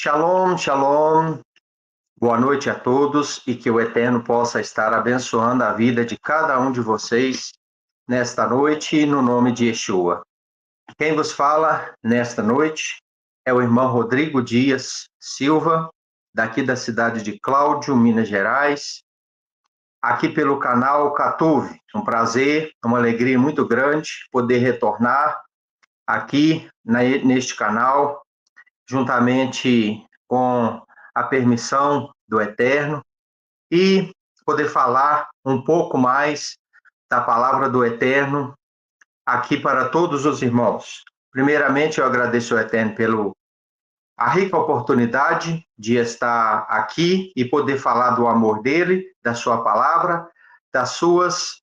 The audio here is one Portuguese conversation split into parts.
Shalom, shalom. Boa noite a todos e que o Eterno possa estar abençoando a vida de cada um de vocês nesta noite, no nome de Yeshua. Quem vos fala nesta noite é o irmão Rodrigo Dias Silva, daqui da cidade de Cláudio, Minas Gerais, aqui pelo canal Catuve. Um prazer, uma alegria muito grande poder retornar aqui neste canal, juntamente com a permissão do Eterno, e poder falar um pouco mais da palavra do Eterno aqui para todos os irmãos. Primeiramente, eu agradeço ao Eterno pela rica oportunidade de estar aqui e poder falar do amor dele, da sua palavra, das suas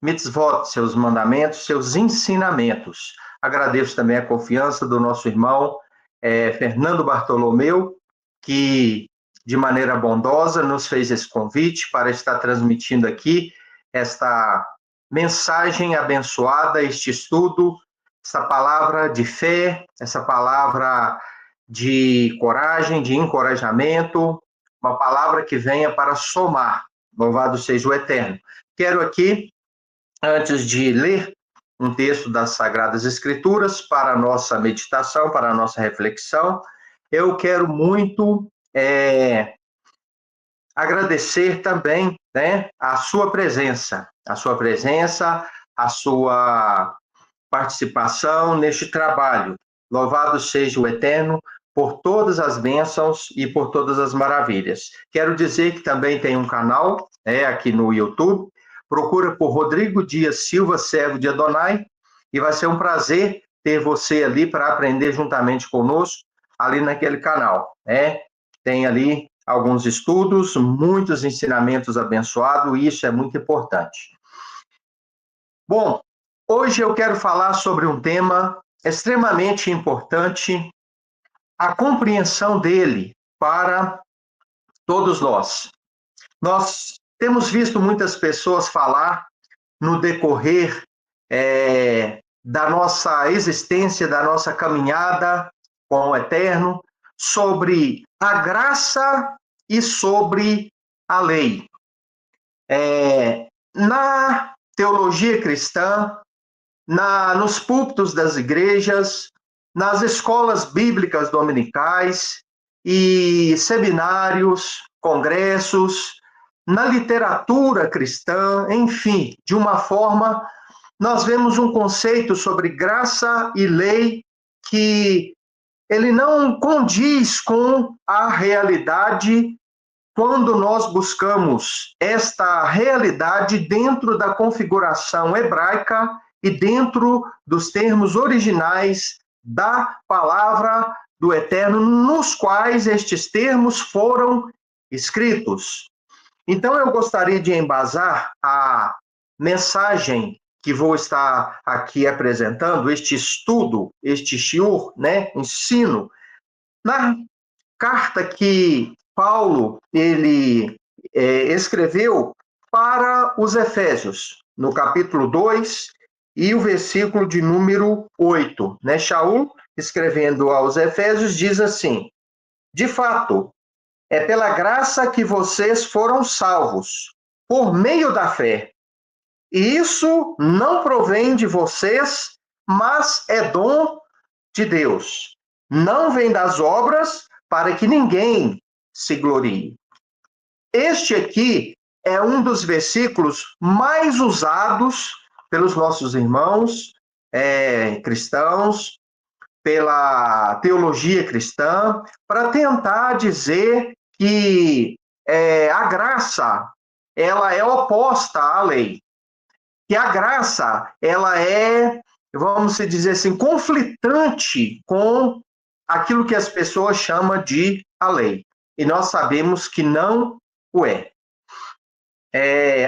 mitzvot, seus mandamentos, seus ensinamentos. Agradeço também a confiança do nosso irmão Fernando Bartolomeu, que de maneira bondosa nos fez esse convite para estar transmitindo aqui esta mensagem abençoada, este estudo, essa palavra de fé, essa palavra de coragem, de encorajamento, uma palavra que venha para somar. Louvado seja o Eterno. Quero aqui, antes de ler um texto das Sagradas Escrituras para a nossa meditação, para a nossa reflexão, eu quero muito agradecer também, a sua presença, a sua participação neste trabalho. Louvado seja o Eterno por todas as bênçãos e por todas as maravilhas. Quero dizer que também tem um canal aqui no YouTube. Procura por Rodrigo Dias Silva, servo de Adonai, e vai ser um prazer ter você ali para aprender juntamente conosco, ali naquele canal. Tem ali alguns estudos, muitos ensinamentos abençoados, e isso é muito importante. Bom, hoje eu quero falar sobre um tema extremamente importante, a compreensão dele para todos nós. Nós temos visto muitas pessoas falar no decorrer da nossa existência, da nossa caminhada com o Eterno, sobre a graça e sobre a lei. Na teologia cristã, nos púlpitos das igrejas, nas escolas bíblicas dominicais e seminários, congressos, na literatura cristã, enfim, de uma forma, nós vemos um conceito sobre graça e lei que ele não condiz com a realidade quando nós buscamos esta realidade dentro da configuração hebraica e dentro dos termos originais da palavra do Eterno, nos quais estes termos foram escritos. Então, eu gostaria de embasar a mensagem que vou estar aqui apresentando, este estudo, este shiur, ensino, na carta que Paulo ele escreveu para os Efésios, no capítulo 2 e o versículo de número 8. Shaul, escrevendo aos Efésios, diz assim: de fato, é pela graça que vocês foram salvos, por meio da fé. E isso não provém de vocês, mas é dom de Deus. Não vem das obras, para que ninguém se glorie. Este aqui é um dos versículos mais usados pelos nossos irmãos cristãos, pela teologia cristã, para tentar dizer que a graça ela é oposta à lei. Que a graça ela é, vamos dizer assim, conflitante com aquilo que as pessoas chamam de a lei. E nós sabemos que não o é.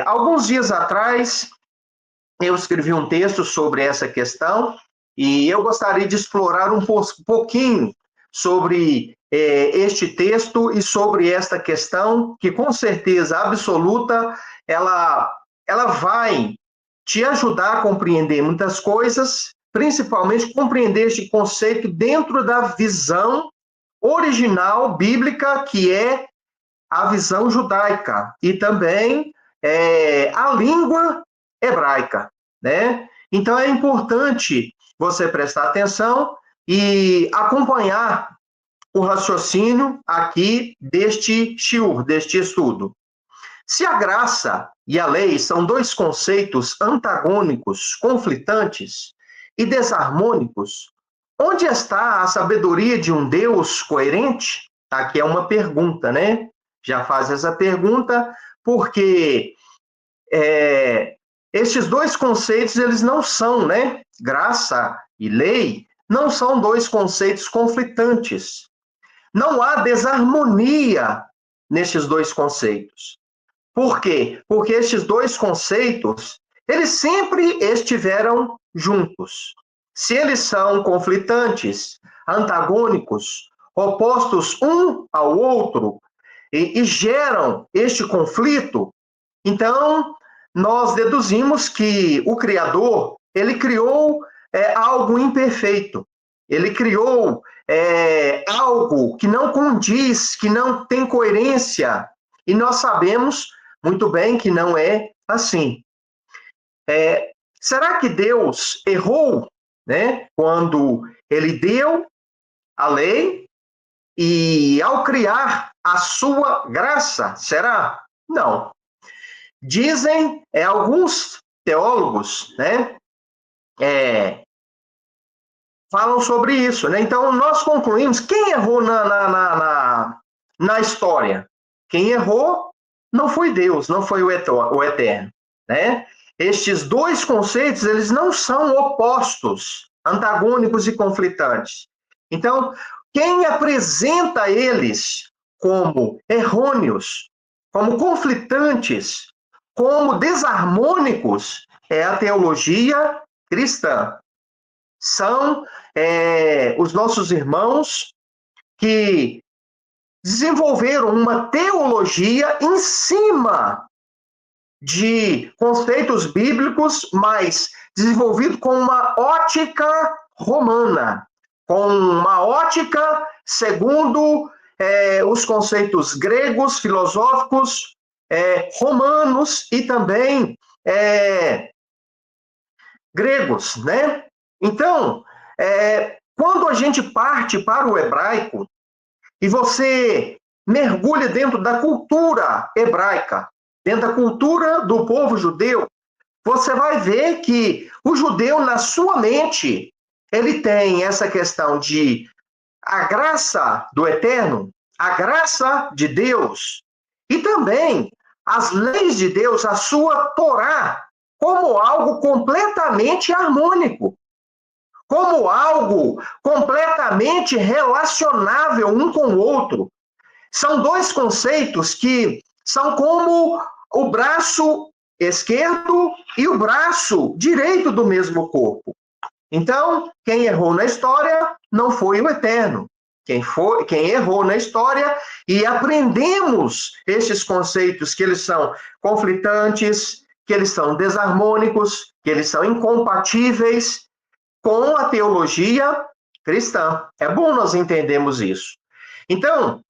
Alguns dias atrás, eu escrevi um texto sobre essa questão e eu gostaria de explorar um pouquinho sobre este texto e sobre esta questão, que com certeza absoluta, ela vai te ajudar a compreender muitas coisas, principalmente compreender este conceito dentro da visão original bíblica, que é a visão judaica, e também a língua hebraica, né? Então é importante você prestar atenção e acompanhar o raciocínio aqui deste shiur, deste estudo. Se a graça e a lei são dois conceitos antagônicos, conflitantes e desarmônicos, onde está a sabedoria de um Deus coerente? Aqui é uma pergunta, né? Já faz essa pergunta porque estes dois conceitos, eles não são, né? Graça e lei não são dois conceitos conflitantes. Não há desarmonia nestes dois conceitos. Por quê? Porque estes dois conceitos, eles sempre estiveram juntos. Se eles são conflitantes, antagônicos, opostos um ao outro, e geram este conflito, então nós deduzimos que o Criador, ele criou algo imperfeito. Ele criou algo que não condiz, que não tem coerência. E nós sabemos muito bem que não é assim. Será que Deus errou, né, quando ele deu a lei e ao criar a sua graça? Será? Não. Dizem alguns teólogos, né, falam sobre isso, né? Então nós concluímos quem errou na história. Quem errou não foi Deus, não foi o Eterno, né? Estes dois conceitos, eles não são opostos, antagônicos e conflitantes. Então, quem apresenta eles como errôneos, como conflitantes, como desarmônicos, é a teologia cristã. São os nossos irmãos que desenvolveram uma teologia em cima de conceitos bíblicos, mas desenvolvido com uma ótica romana, com uma ótica segundo os conceitos gregos, filosóficos, romanos e também gregos, né? Então, quando a gente parte para o hebraico e você mergulha dentro da cultura hebraica, dentro da cultura do povo judeu, você vai ver que o judeu, na sua mente, ele tem essa questão de a graça do Eterno, a graça de Deus, e também as leis de Deus, a sua Torá, como algo completamente harmônico, como algo completamente relacionável um com o outro. São dois conceitos que são como o braço esquerdo e o braço direito do mesmo corpo. Então, quem errou na história não foi o Eterno. Quem errou na história, e aprendemos esses conceitos que eles são conflitantes, que eles são desarmônicos, que eles são incompatíveis com a teologia cristã. É bom nós entendermos isso. Então,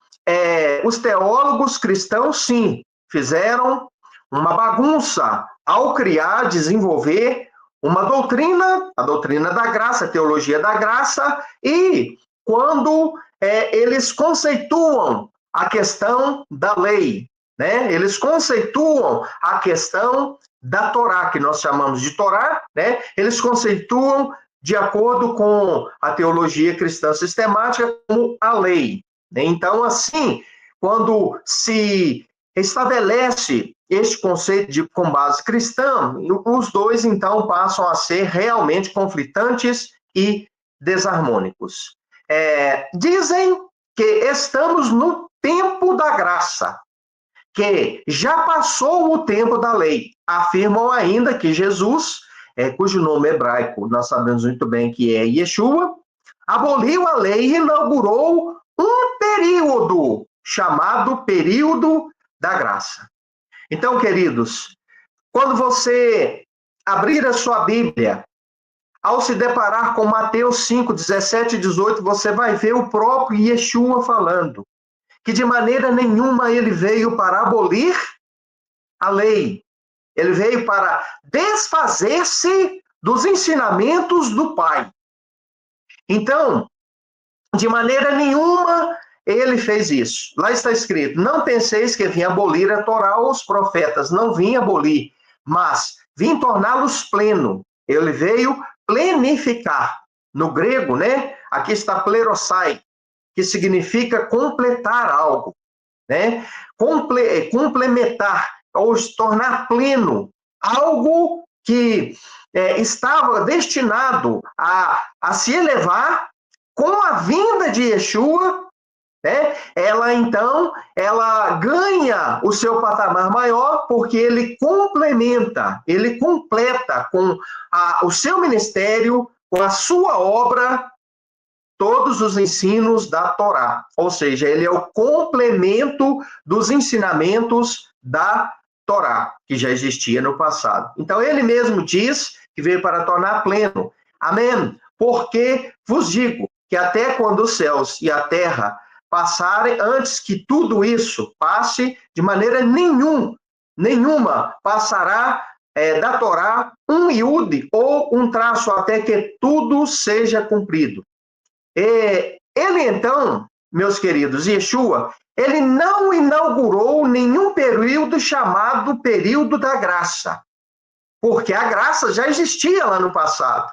os teólogos cristãos, sim, fizeram uma bagunça ao criar, desenvolver uma doutrina, a doutrina da graça, a teologia da graça, e quando eles conceituam a questão da lei, né? Eles conceituam a questão da Torá, que nós chamamos de Torá, né? Eles conceituam de acordo com a teologia cristã sistemática como a lei. Então, assim, quando se estabelece este conceito com base cristã, os dois, então, passam a ser realmente conflitantes e desarmônicos. Dizem que estamos no tempo da graça, que já passou o tempo da lei. Afirmam ainda que Jesus, cujo nome hebraico nós sabemos muito bem que é Yeshua, aboliu a lei e inaugurou um período chamado período da graça. Então, queridos, quando você abrir a sua Bíblia, ao se deparar com Mateus 5, 17 e 18, você vai ver o próprio Yeshua falando que de maneira nenhuma ele veio para abolir a lei. Ele veio para desfazer-se dos ensinamentos do Pai. Então, de maneira nenhuma ele fez isso. Lá está escrito: não penseis que vinha abolir a Torá ou os profetas. Não vinha abolir, mas vim torná-los pleno. Ele veio plenificar. No grego, né? Aqui está plerosai, que significa completar algo, né? Complementar, ou se tornar pleno, algo que estava destinado a se elevar com a vinda de Yeshua, né? Ela ganha o seu patamar maior, porque ele complementa, ele completa com o seu ministério, com a sua obra, todos os ensinos da Torá. Ou seja, ele é o complemento dos ensinamentos da Torá, que já existia no passado. Então, ele mesmo diz que veio para tornar pleno. Amém? Porque vos digo que até quando os céus e a terra passarem, antes que tudo isso passe, de maneira nenhuma passará da Torá um iude ou um traço, até que tudo seja cumprido. Ele, então, meus queridos, Yeshua, ele não inaugurou nenhum período chamado período da graça, porque a graça já existia lá no passado.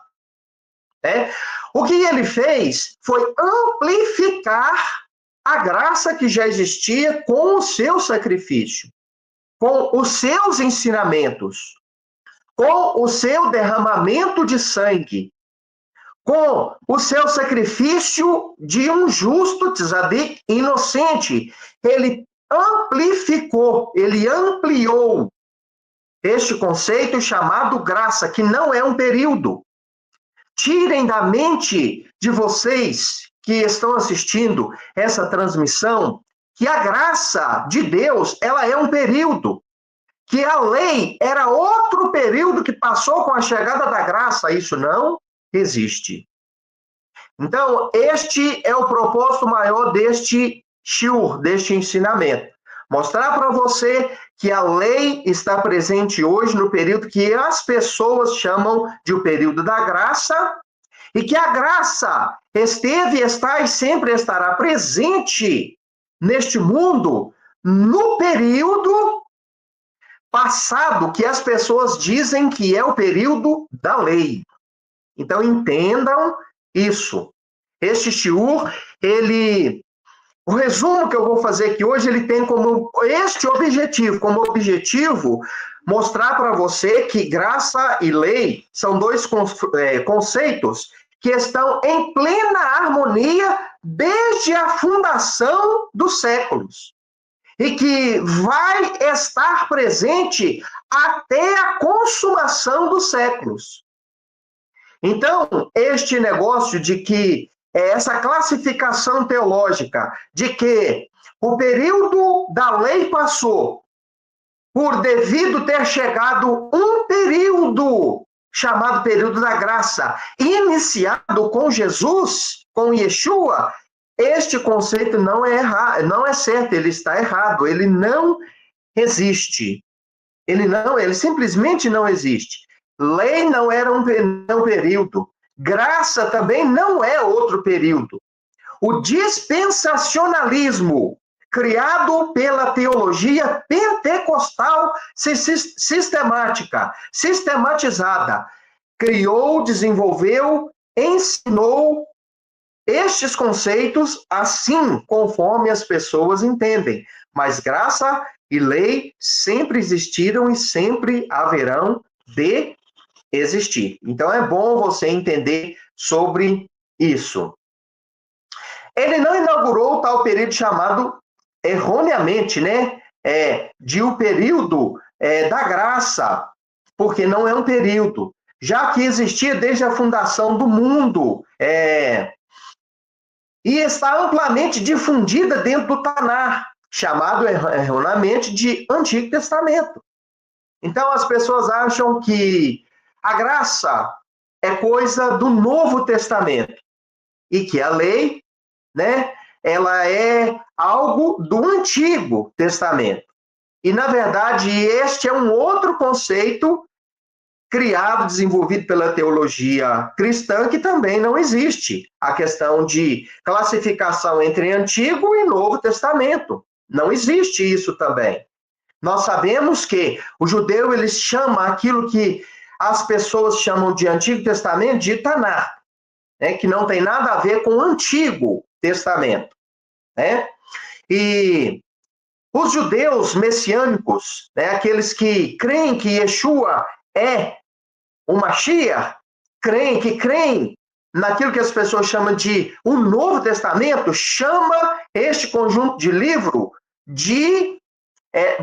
Né? O que ele fez foi amplificar a graça que já existia com o seu sacrifício, com os seus ensinamentos, com o seu derramamento de sangue, com o seu sacrifício de um justo tzadik inocente. Ele amplificou, ele ampliou este conceito chamado graça, que não é um período. Tirem da mente de vocês que estão assistindo essa transmissão que a graça de Deus, ela é um período, que a lei era outro período que passou com a chegada da graça. Isso não existe. Então, este é o propósito maior deste shiur, deste ensinamento. Mostrar para você que a lei está presente hoje no período que as pessoas chamam de o período da graça, e que a graça esteve, está e sempre estará presente neste mundo no período passado, que as pessoas dizem que é o período da lei. Então, entendam isso. Este shiur, o resumo que eu vou fazer aqui hoje, ele tem como como objetivo, mostrar para você que graça e lei são dois conceitos que estão em plena harmonia desde a fundação dos séculos e que vai estar presente até a consumação dos séculos. Então, este negócio de que essa classificação teológica de que o período da lei passou por devido ter chegado um período chamado período da graça, iniciado com Jesus, com Yeshua, este conceito não é certo, ele está errado, ele não existe. Ele simplesmente não existe. Lei não era um período. Graça também não é outro período. O dispensacionalismo, criado pela teologia pentecostal sistematizada, criou, desenvolveu, ensinou estes conceitos assim conforme as pessoas entendem. Mas graça e lei sempre existiram e sempre haverão de existir. Então é bom você entender sobre isso. Ele não inaugurou tal período chamado erroneamente, né, de o período da graça, porque não é um período, já que existia desde a fundação do mundo, e está amplamente difundida dentro do Tanar, chamado erroneamente de Antigo Testamento. Então as pessoas acham que a graça é coisa do Novo Testamento. E que a lei, né, ela é algo do Antigo Testamento. E, na verdade, este é um outro conceito criado, desenvolvido pela teologia cristã, que também não existe. A questão de classificação entre Antigo e Novo Testamento. Não existe isso também. Nós sabemos que o judeu, ele chama aquilo que as pessoas chamam de Antigo Testamento de Taná, né, que não tem nada a ver com o Antigo Testamento. Né? E os judeus messiânicos, né, aqueles que creem que Yeshua é o Mashiach, creem naquilo que as pessoas chamam de o Novo Testamento, chama este conjunto de livro de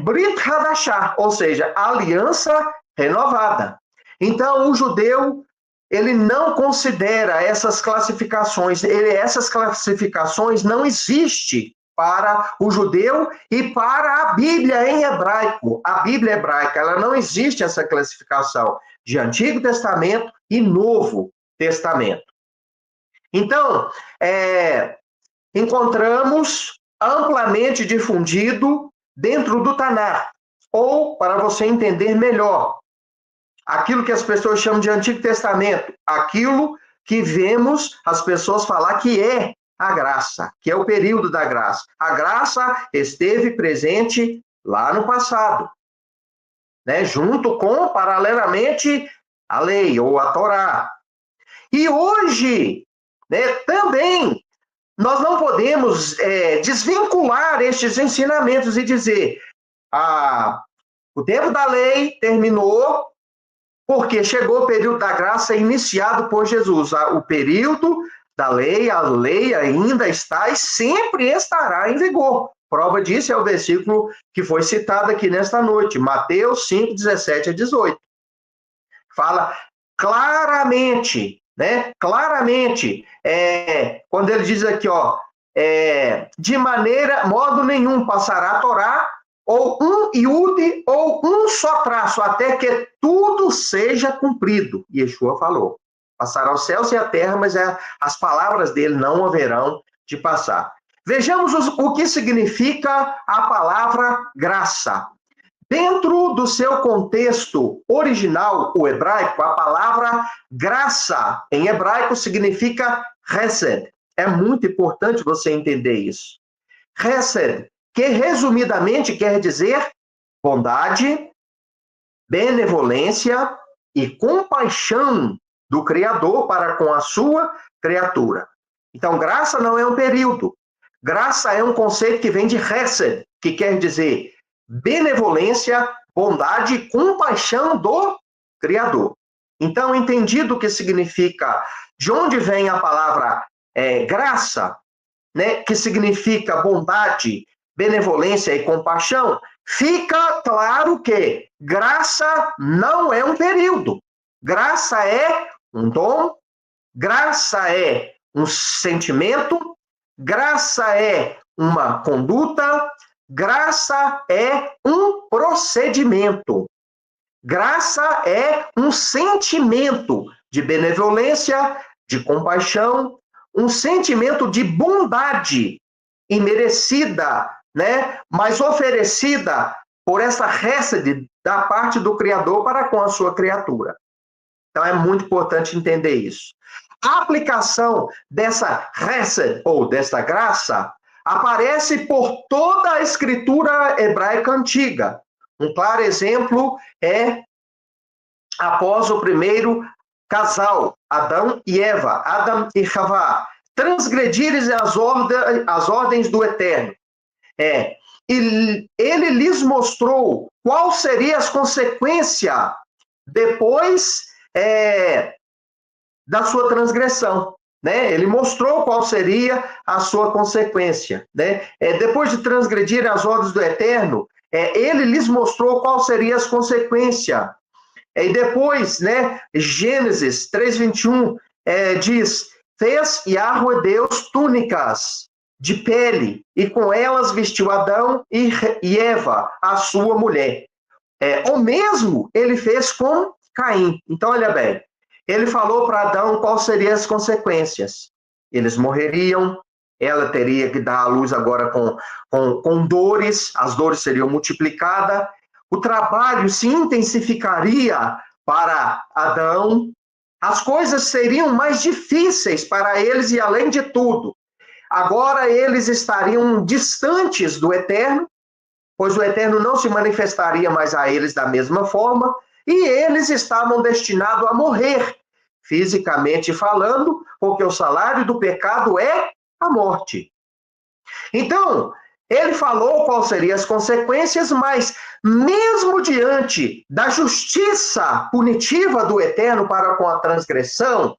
Brit Hadashah, ou seja, aliança renovada. Então, o judeu, ele não considera essas classificações, essas classificações não existem para o judeu e para a Bíblia em hebraico. A Bíblia hebraica, ela não existe essa classificação de Antigo Testamento e Novo Testamento. Então, encontramos amplamente difundido dentro do Taná, ou, para você entender melhor, aquilo que as pessoas chamam de Antigo Testamento, aquilo que vemos as pessoas falar que é a graça, que é o período da graça. A graça esteve presente lá no passado, né, junto com, paralelamente, a lei ou a Torá. E hoje, né, também, nós não podemos desvincular estes ensinamentos e dizer, o tempo da lei terminou porque chegou o período da graça iniciado por Jesus. O período da lei, a lei ainda está e sempre estará em vigor. Prova disso é o versículo que foi citado aqui nesta noite, Mateus 5, 17 a 18. Fala claramente, né? Claramente, quando ele diz aqui, ó, de modo nenhum passará a Torá, ou um iude, ou um só traço, até que tudo seja cumprido. Yeshua falou, passará os céus e a terra, mas as palavras dele não haverão de passar. Vejamos o que significa a palavra graça. Dentro do seu contexto original, o hebraico, a palavra graça em hebraico significa hesed. É muito importante você entender isso. Hesed, que resumidamente quer dizer bondade, benevolência e compaixão do Criador para com a sua criatura. Então, graça não é um período. Graça é um conceito que vem de hesed, que quer dizer benevolência, bondade e compaixão do Criador. Então, entendido o que significa, de onde vem a palavra graça, né, que significa bondade, benevolência e compaixão, fica claro que graça não é um período. Graça é um dom, graça é um sentimento, graça é uma conduta, graça é um procedimento. Graça é um sentimento de benevolência, de compaixão, um sentimento de bondade imerecida, né, mas oferecida por essa hesed da parte do Criador para com a sua criatura. Então é muito importante entender isso. A aplicação dessa hesed, ou dessa graça, aparece por toda a escritura hebraica antiga. Um claro exemplo é após o primeiro casal, Adão e Eva, Adam e Havá, transgredirem as ordens do Eterno. E ele lhes mostrou qual seria as consequências depois da sua transgressão. Né? Ele mostrou qual seria a sua consequência. Né? Depois de transgredir as ordens do Eterno, ele lhes mostrou qual seria as consequências. E depois, né, Gênesis 3:21 diz, fez Yahweh Deus túnicas de pele, e com elas vestiu Adão e Eva, a sua mulher. O mesmo ele fez com Caim. Então, olha bem, ele falou para Adão quais seriam as consequências. Eles morreriam, ela teria que dar à luz agora com dores, as dores seriam multiplicadas, o trabalho se intensificaria para Adão, as coisas seriam mais difíceis para eles e, além de tudo, agora eles estariam distantes do Eterno, pois o Eterno não se manifestaria mais a eles da mesma forma, e eles estavam destinados a morrer, fisicamente falando, porque o salário do pecado é a morte. Então, ele falou quais seriam as consequências, mas mesmo diante da justiça punitiva do Eterno para com a transgressão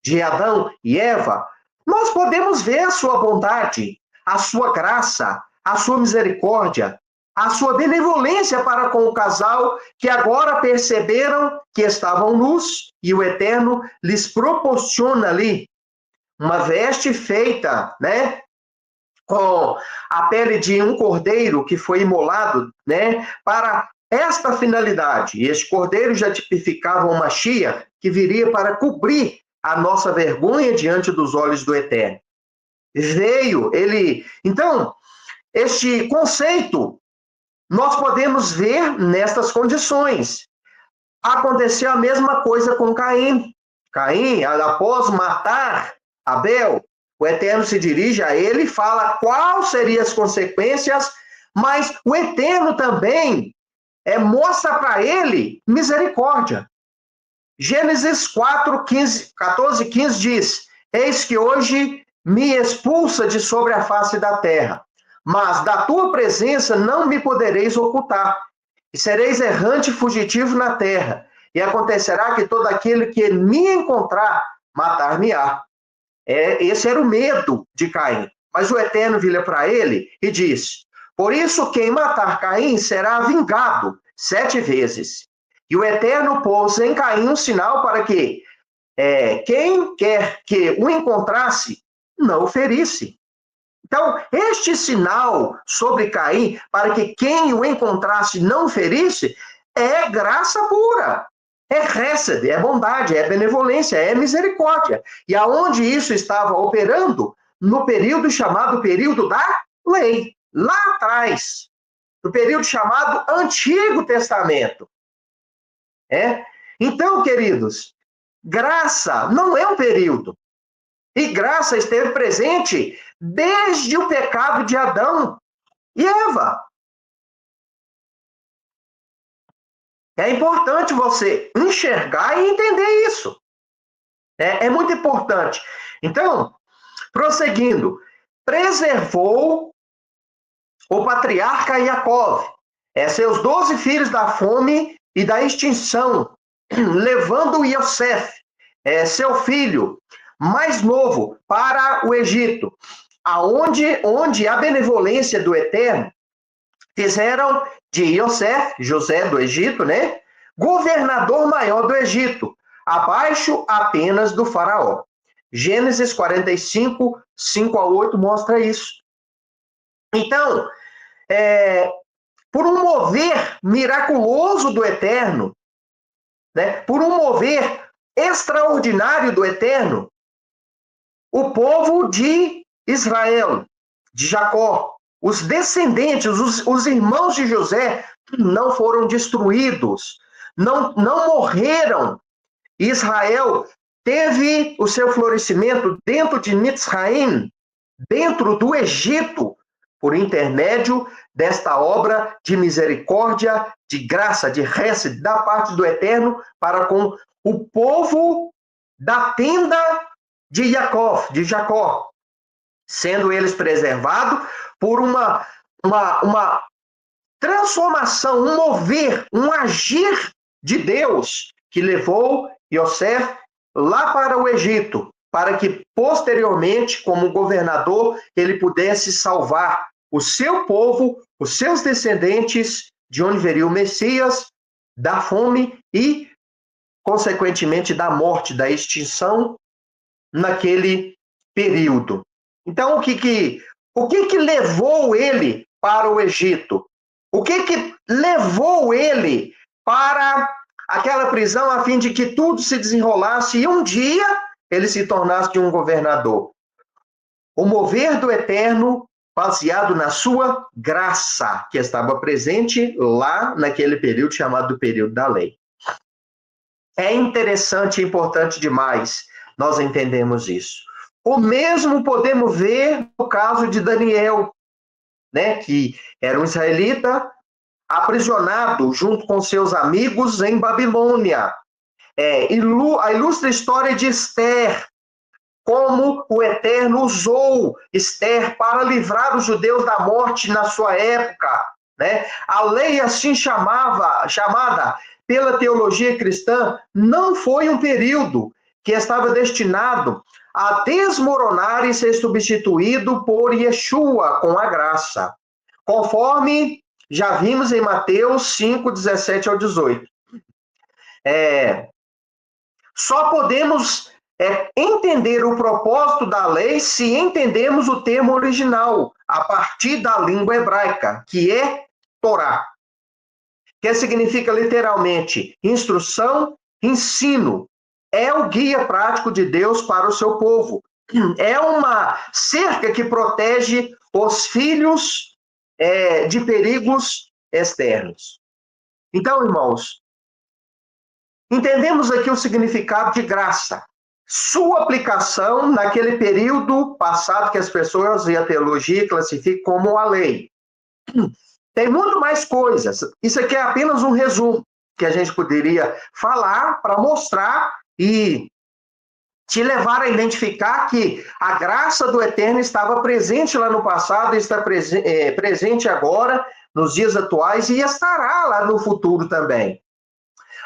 de Adão e Eva, nós podemos ver a sua bondade, a sua graça, a sua misericórdia, a sua benevolência para com o casal que agora perceberam que estavam nus e o Eterno lhes proporciona ali uma veste feita, né, com a pele de um cordeiro que foi imolado, né, para esta finalidade. E este cordeiro já tipificava uma Mashiach que viria para cobrir a nossa vergonha diante dos olhos do Eterno. Veio ele. Então, este conceito nós podemos ver nestas condições. Aconteceu a mesma coisa com Caim. Caim, após matar Abel, o Eterno se dirige a ele e fala quais seriam as consequências, mas o Eterno também mostra para ele misericórdia. Gênesis 4, 14, 15 diz: Eis que hoje me expulsa de sobre a face da terra, mas da tua presença não me podereis ocultar, e sereis errante e fugitivo na terra, e acontecerá que todo aquele que me encontrar, matar-me-á. Esse era o medo de Caim. Mas o Eterno vira para ele e diz: por isso quem matar Caim será vingado 7 vezes. E o Eterno pôs em Caim um sinal para que quem quer que o encontrasse não o ferisse. Então, este sinal sobre Caim, para que quem o encontrasse não o ferisse, é graça pura. É hesed, é bondade, é benevolência, é misericórdia. E aonde isso estava operando? No período chamado período da lei, lá atrás. No período chamado Antigo Testamento. Então, queridos, graça não é um período. E graça esteve presente desde o pecado de Adão e Eva. É importante você enxergar e entender isso. É muito importante. Então, prosseguindo, preservou o patriarca Jacó, seus 12 filhos da fome e da extinção, levando Yosef, seu filho mais novo, para o Egito, onde a benevolência do Eterno fizeram de Yosef, José do Egito, né, governador maior do Egito, abaixo apenas do faraó. Gênesis 45, 5 a 8 mostra isso. Então, por um mover miraculoso do Eterno, né, por um mover extraordinário do Eterno, o povo de Israel, de Jacó, os descendentes, os irmãos de José, não foram destruídos, não morreram. Israel teve o seu florescimento dentro de Mitzraim, dentro do Egito, por intermédio desta obra de misericórdia, de graça, de hesed, da parte do Eterno, para com o povo da tenda de Jacó, sendo eles preservados por uma transformação, um mover, um agir de Deus, que levou Yosef lá para o Egito, para que posteriormente, como governador, ele pudesse salvar o seu povo, os seus descendentes, de onde viria o Messias, da fome e, consequentemente, da morte, da extinção naquele período. Então, o que levou ele para o Egito? O que levou ele para aquela prisão a fim de que tudo se desenrolasse e um dia ele se tornasse um governador. O mover do Eterno, baseado na sua graça, que estava presente lá naquele período chamado período da lei. É interessante e importante demais nós entendemos isso. O mesmo podemos ver no caso de Daniel, né, que era um israelita aprisionado junto com seus amigos em Babilônia. A ilustre história de Esther, como o Eterno usou Esther para livrar os judeus da morte na sua época, né? A lei assim chamada pela teologia cristã, não foi um período que estava destinado a desmoronar e ser substituído por Yeshua com a graça, conforme já vimos em Mateus 5, 17 ao 18. Só podemos entender o propósito da lei se entendemos o termo original, a partir da língua hebraica, que é Torá, que significa literalmente instrução, ensino. É o guia prático de Deus para o seu povo. É uma cerca que protege os filhos de perigos externos. Então, irmãos, entendemos aqui o significado de graça. Sua aplicação naquele período passado que as pessoas e a teologia classificam como a lei. Tem muito mais coisas. Isso aqui é apenas um resumo que a gente poderia falar para mostrar e te levar a identificar que a graça do Eterno estava presente lá no passado, está presente agora, nos dias atuais, e estará lá no futuro também.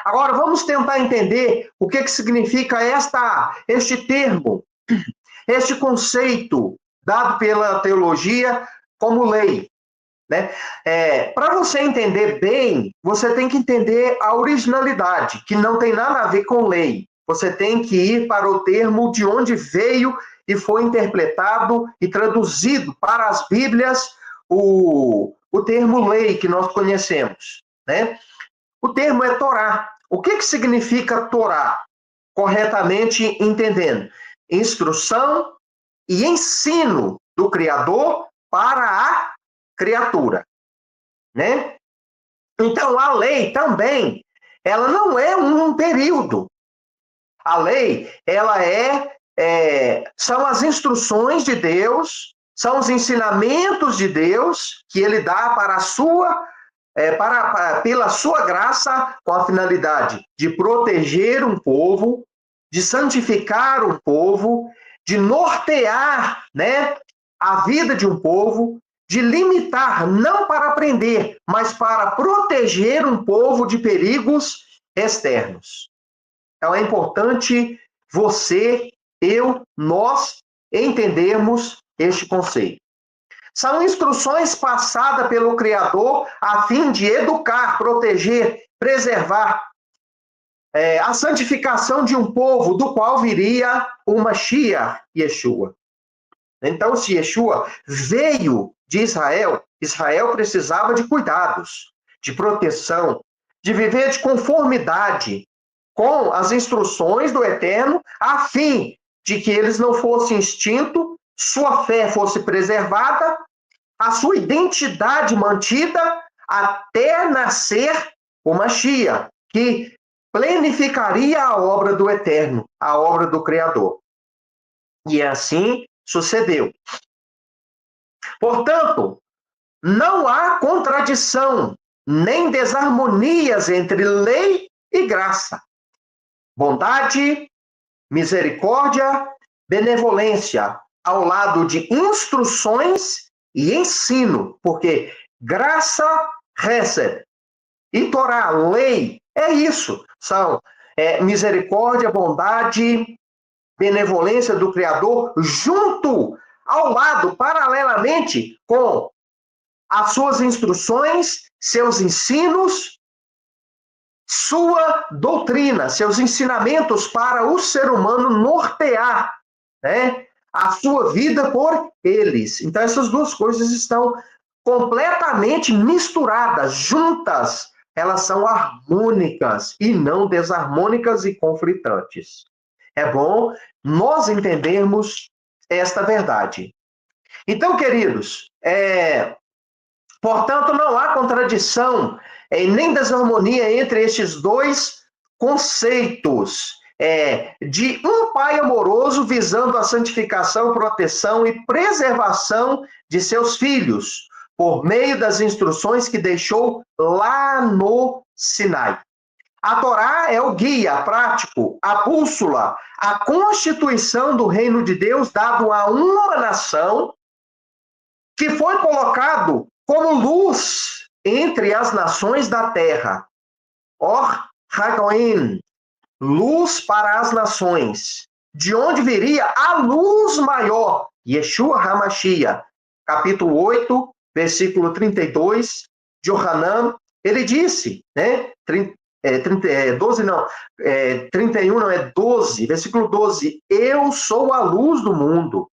Agora, vamos tentar entender o que significa este termo, este conceito dado pela teologia como lei. Né? Para você entender bem, você tem que entender a originalidade, que não tem nada a ver com lei. Você tem que ir para o termo de onde veio e foi interpretado e traduzido para as Bíblias o termo lei que nós conhecemos. Né? O termo é Torá. O que significa Torá? Corretamente entendendo, instrução e ensino do Criador para a criatura, né? Então, a lei também, ela não é um período. A lei, ela são as instruções de Deus, são os ensinamentos de Deus que ele dá para a sua pela sua graça, com a finalidade de proteger um povo, de santificar um povo, de nortear, né, a vida de um povo, de limitar, não para aprender, mas para proteger um povo de perigos externos. Então é importante você, eu, nós entendermos este conceito. São instruções passadas pelo Criador a fim de educar, proteger, preservar a santificação de um povo do qual viria o Mashiach, Yeshua. Então, se Yeshua veio de Israel, Israel precisava de cuidados, de proteção, de viver de conformidade com as instruções do Eterno, a fim de que eles não fossem extintos, sua fé fosse preservada, a sua identidade mantida até nascer o Mashiach, que planificaria a obra do Eterno, a obra do Criador. E assim sucedeu. Portanto, não há contradição, nem desarmonias entre lei e graça. Bondade, misericórdia, benevolência, ao lado de instruções e ensino, porque graça, Hesed e Torá, lei, é isso. São misericórdia, bondade, benevolência do Criador, junto, ao lado, paralelamente, com as suas instruções, seus ensinos, sua doutrina, seus ensinamentos para o ser humano nortear, né, a sua vida por eles. Então, essas duas coisas estão completamente misturadas, juntas, elas são harmônicas e não desarmônicas e conflitantes. É bom nós entendermos esta verdade. Então, queridos, portanto, não há contradição nem desarmonia entre estes dois conceitos de um pai amoroso visando a santificação, proteção e preservação de seus filhos, por meio das instruções que deixou lá no Sinai. A Torá é o guia prático, a bússola, a constituição do reino de Deus dado a uma nação que foi colocado como luz entre as nações da terra. Or Hagoim, luz para as nações, de onde viria a luz maior, Yeshua HaMashiach, capítulo 8, versículo 32, de Yohanan, ele disse, né, 31 não, é 12, versículo 12, eu sou a luz do mundo.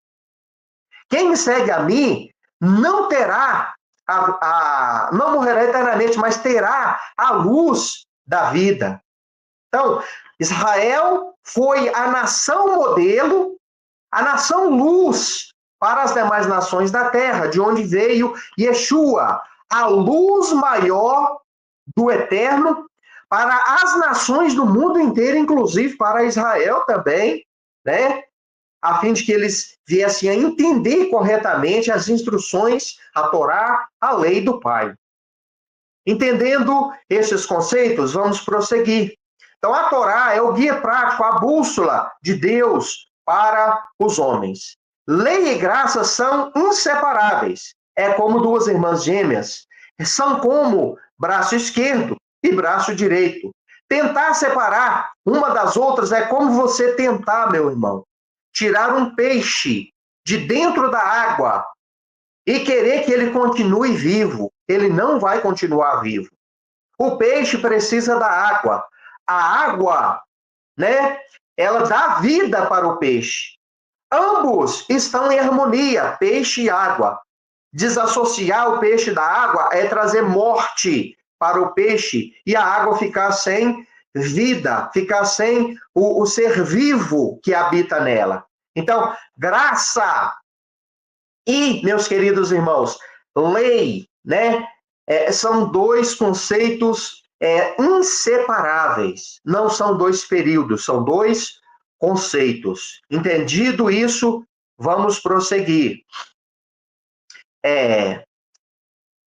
Quem me segue a mim não terá, não morrerá eternamente, mas terá a luz da vida. Então, Israel foi a nação modelo, a nação luz para as demais nações da terra, de onde veio Yeshua, a luz maior do eterno, para as nações do mundo inteiro, inclusive para Israel também, né? A fim de que eles viessem a entender corretamente as instruções, a Torá, a lei do Pai. Entendendo esses conceitos, vamos prosseguir. Então, a Torá é o guia prático, a bússola de Deus para os homens. Lei e graça são inseparáveis. É como duas irmãs gêmeas. São como braço esquerdo e braço direito. Tentar separar uma das outras é como você tentar, meu irmão, tirar um peixe de dentro da água e querer que ele continue vivo. Ele não vai continuar vivo. O peixe precisa da água. A água, né, ela dá vida para o peixe. Ambos estão em harmonia, peixe e água. Desassociar o peixe da água é trazer morte para o peixe e a água ficar sem vida, ficar sem o ser vivo que habita nela. Então, graça e, meus queridos irmãos, lei, né, são dois conceitos inseparáveis. Não são dois períodos, são dois conceitos. Entendido isso, vamos prosseguir.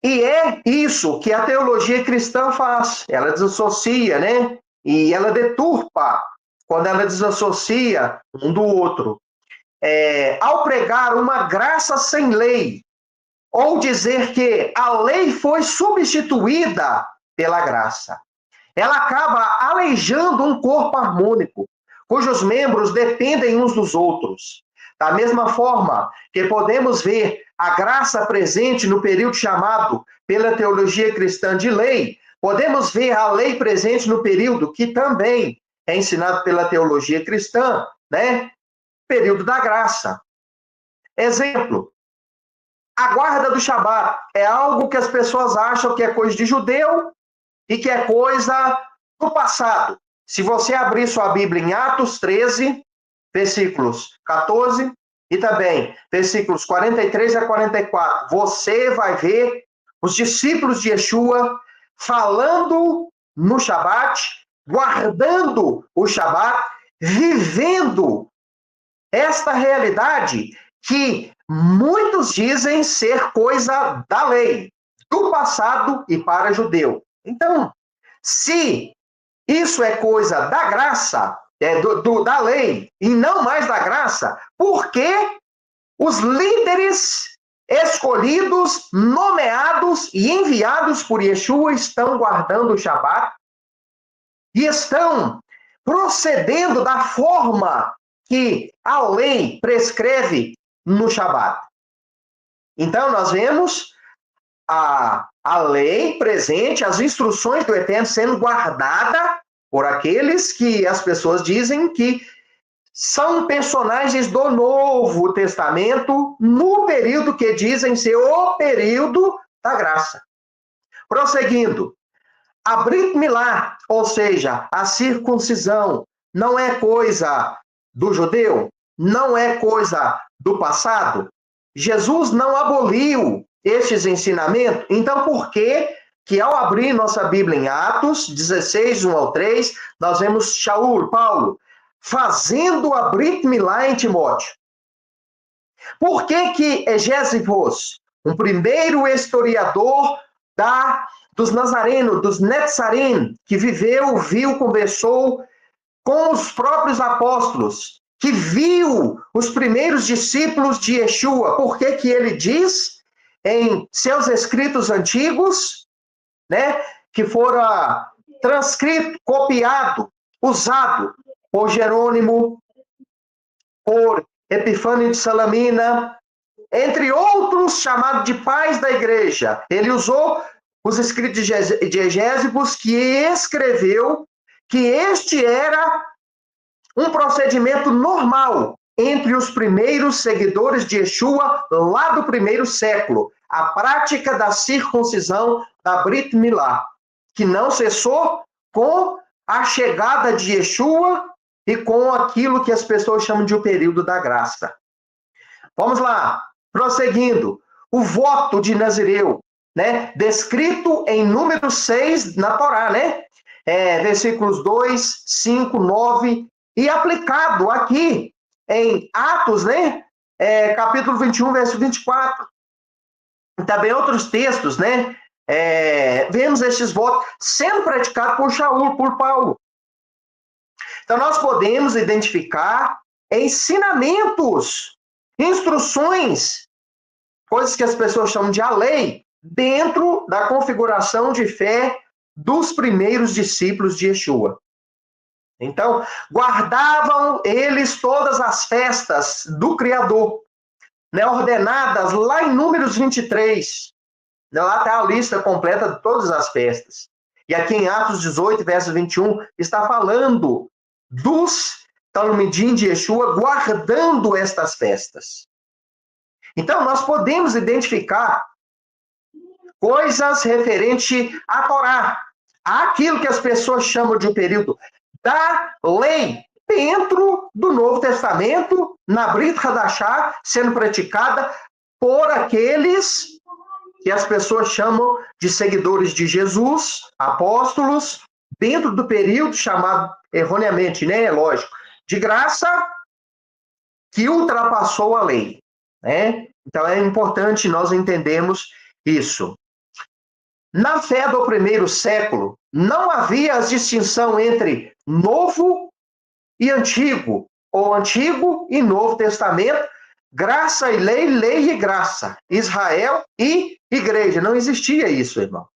E é isso que a teologia cristã faz. Ela desassocia, né? E ela deturpa quando ela desassocia um do outro. Ao pregar uma graça sem lei, ou dizer que a lei foi substituída pela graça, ela acaba aleijando um corpo harmônico, cujos membros dependem uns dos outros. Da mesma forma que podemos ver a graça presente no período chamado pela teologia cristã de lei, podemos ver a lei presente no período que também é ensinado pela teologia cristã, né? Período da graça. Exemplo, a guarda do Shabat é algo que as pessoas acham que é coisa de judeu e que é coisa do passado. Se você abrir sua Bíblia em Atos 13, versículos 14 e também versículos 43 a 44, você vai ver os discípulos de Yeshua falando no Shabat, guardando o Shabat, vivendo esta realidade que muitos dizem ser coisa da lei, do passado e para judeu. Então, se isso é coisa da graça, da lei, e não mais da graça, por que os líderes escolhidos, nomeados e enviados por Yeshua estão guardando o Shabat e estão procedendo da forma que a lei prescreve no Shabat? Então, nós vemos a lei presente, as instruções do Eterno sendo guardada por aqueles que as pessoas dizem que são personagens do Novo Testamento no período que dizem ser o período da graça. Prosseguindo, A Brit Milá, ou seja, a circuncisão, não é coisa do judeu? Não é coisa do passado? Jesus não aboliu estes ensinamentos? Então, por que ao abrir nossa Bíblia em Atos 16, 1 ao 3, nós vemos Shaul, Paulo, fazendo a Brit Milá em Timóteo? Por que Egésivos, um primeiro historiador dos nazarenos, dos Netzarim, que viveu, viu, conversou com os próprios apóstolos, que viu os primeiros discípulos de Yeshua, por que ele diz em seus escritos antigos, né, que fora transcrito, copiado, usado por Jerônimo, por Epifânio de Salamina, entre outros chamados de pais da igreja. Ele usou os escritos de Egésivos, que escreveu que este era um procedimento normal entre os primeiros seguidores de Yeshua lá do primeiro século, a prática da circuncisão da Brit Milá, que não cessou com a chegada de Yeshua e com aquilo que as pessoas chamam de o período da graça. Vamos lá, prosseguindo. O voto de Nazireu, né? Descrito em número 6 na Torá, né? Versículos 2, 5, 9, e aplicado aqui em Atos, né? Capítulo 21, verso 24. E também outros textos, né? Vemos estes votos sendo praticados por Shaul, por Paulo. Então, nós podemos identificar ensinamentos, instruções, coisas que as pessoas chamam de a lei, dentro da configuração de fé dos primeiros discípulos de Yeshua. Então, guardavam eles todas as festas do Criador, né, ordenadas lá em Números 23. Lá está a lista completa de todas as festas. E aqui em Atos 18, verso 21, está falando dos Talmidim de Yeshua guardando estas festas. Então, nós podemos identificar coisas referentes à Torá, aquilo que as pessoas chamam de um período da lei, dentro do Novo Testamento, na Brit Hadashah, sendo praticada por aqueles que as pessoas chamam de seguidores de Jesus, apóstolos, dentro do período chamado, erroneamente, né, lógico, de graça, que ultrapassou a lei, né? Então é importante nós entendermos isso. Na fé do primeiro século, não havia a distinção entre Novo e Antigo, ou Antigo e Novo Testamento, graça e lei, lei e graça, Israel e igreja. Não existia isso, irmão.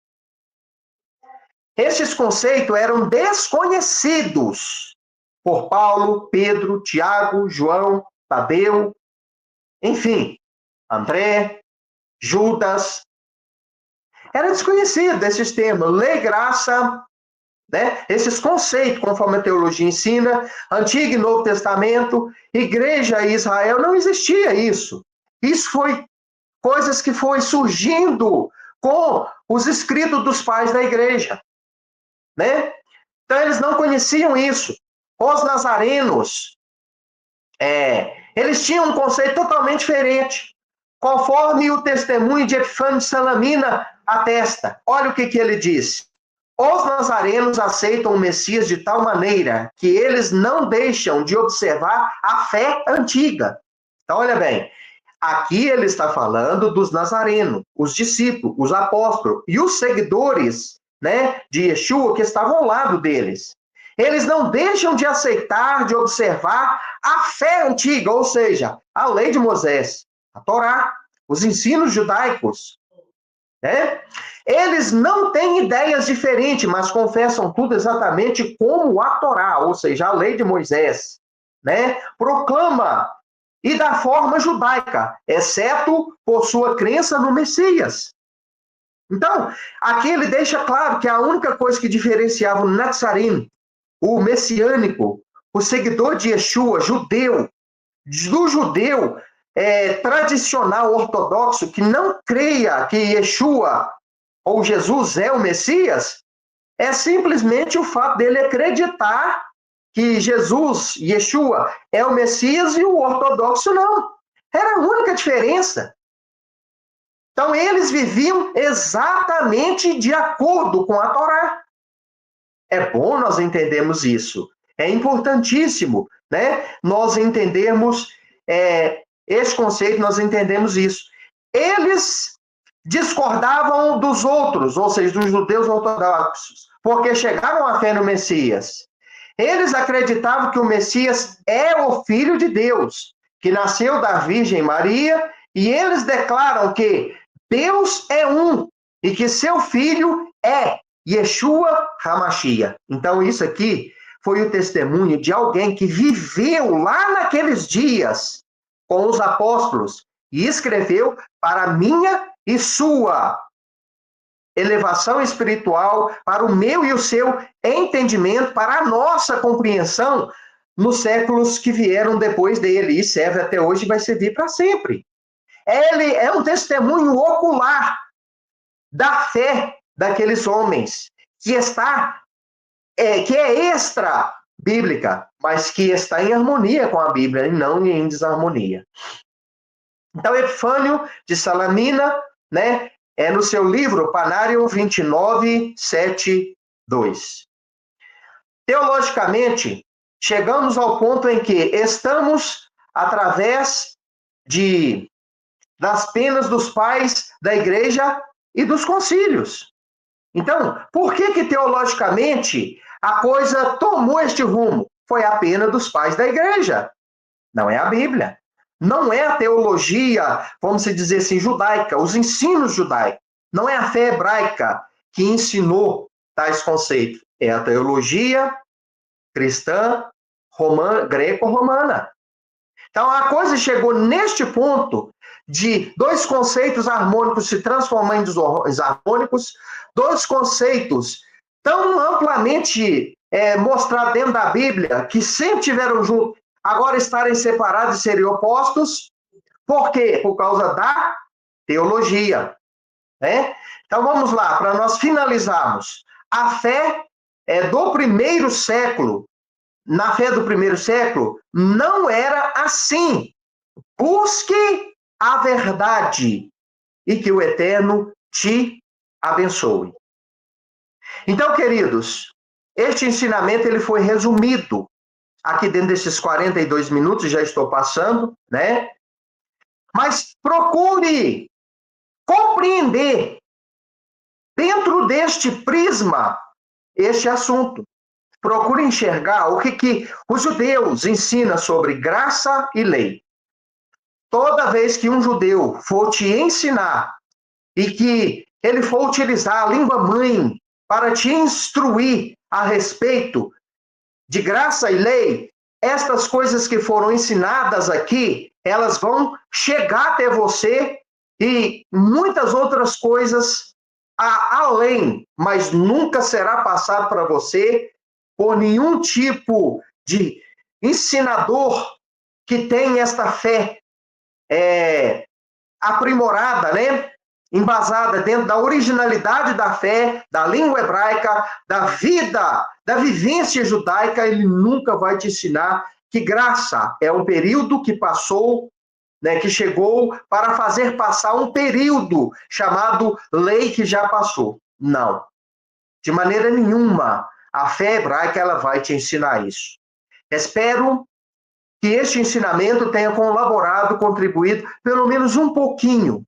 Estes conceitos eram desconhecidos por Paulo, Pedro, Tiago, João, Tadeu, enfim, André, Judas. Era desconhecido esses termos, lei, graça, né? Esses conceitos, conforme a teologia ensina, Antigo e Novo Testamento, igreja e Israel, não existia isso. Isso foi coisas que foi surgindo com os escritos dos pais da igreja, né? Então, eles não conheciam isso. Os nazarenos, eles tinham um conceito totalmente diferente, conforme o testemunho de Epifânio de Salamina atesta. Olha o que ele disse. Os nazarenos aceitam o Messias de tal maneira que eles não deixam de observar a fé antiga. Então, olha bem, aqui ele está falando dos nazarenos, os discípulos, os apóstolos e os seguidores, né, de Yeshua que estavam ao lado deles. Eles não deixam de aceitar, de observar a fé antiga, ou seja, a lei de Moisés, a Torá, os ensinos judaicos, né? Eles não têm ideias diferentes, mas confessam tudo exatamente como a Torá, ou seja, a lei de Moisés, né? Proclama e da forma judaica, exceto por sua crença no Messias. Então, aqui ele deixa claro que a única coisa que diferenciava o Nazarim, o messiânico, o seguidor de Yeshua, judeu, do judeu tradicional ortodoxo, que não creia que Yeshua ou Jesus é o Messias, é simplesmente o fato dele acreditar que Jesus, Yeshua, é o Messias e o ortodoxo não. Era a única diferença. Então, eles viviam exatamente de acordo com a Torá. É bom nós entendermos isso. É importantíssimo, né? Nós entendermos esse conceito, nós entendemos isso. Eles discordavam dos outros, ou seja, dos judeus ortodoxos, porque chegaram à fé no Messias. Eles acreditavam que o Messias é o Filho de Deus, que nasceu da Virgem Maria, e eles declaram que Deus é um e que seu Filho é Yeshua HaMashiach. Então, isso aqui foi o testemunho de alguém que viveu lá naqueles dias com os apóstolos e escreveu para minha e sua elevação espiritual, para o meu e o seu entendimento, para a nossa compreensão nos séculos que vieram depois dele, e serve até hoje e vai servir para sempre. Ele é um testemunho ocular da fé daqueles homens, que é extra bíblica, mas que está em harmonia com a Bíblia e não em desarmonia. Então, Epifânio de Salamina, né, no seu livro Panário 29, 7, 2. Teologicamente, chegamos ao ponto em que estamos através das penas dos pais da igreja e dos concílios. Então, por que teologicamente a coisa tomou este rumo? Foi a pena dos pais da igreja. Não é a Bíblia. Não é a teologia, vamos dizer assim, judaica, os ensinos judaicos. Não é a fé hebraica que ensinou tais conceitos. É a teologia cristã greco-romana. Então, a coisa chegou neste ponto de dois conceitos harmônicos se transformando em desarmônicos, dois conceitos tão amplamente mostrados dentro da Bíblia, que sempre tiveram juntos, agora estarem separados e serem opostos. Por quê? Por causa da teologia. Né? Então, vamos lá, para nós finalizarmos. A fé do primeiro século, na fé do primeiro século, não era assim. Busque a verdade e que o Eterno te abençoe. Então, queridos, este ensinamento ele foi resumido aqui dentro desses 42 minutos, já estou passando, né? Mas procure compreender dentro deste prisma este assunto. Procure enxergar o que os judeus ensinam sobre graça e lei. Toda vez que um judeu for te ensinar e que ele for utilizar a língua mãe para te instruir a respeito de graça e lei, estas coisas que foram ensinadas aqui, elas vão chegar até você e muitas outras coisas além, mas nunca será passado para você por nenhum tipo de ensinador que tem esta fé aprimorada, né? Embasada dentro da originalidade da fé, da língua hebraica, da vida, da vivência judaica. Ele nunca vai te ensinar que graça é um período que passou, né, que chegou para fazer passar um período chamado lei que já passou. Não. De maneira nenhuma. A fé hebraica ela vai te ensinar isso. Espero que este ensinamento tenha colaborado, contribuído, pelo menos um pouquinho,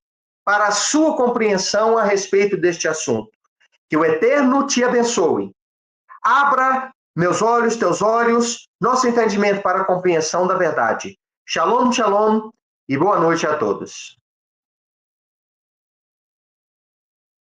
para a sua compreensão a respeito deste assunto. Que o Eterno te abençoe. Abra meus olhos, teus olhos, nosso entendimento para a compreensão da verdade. Shalom, shalom e boa noite a todos.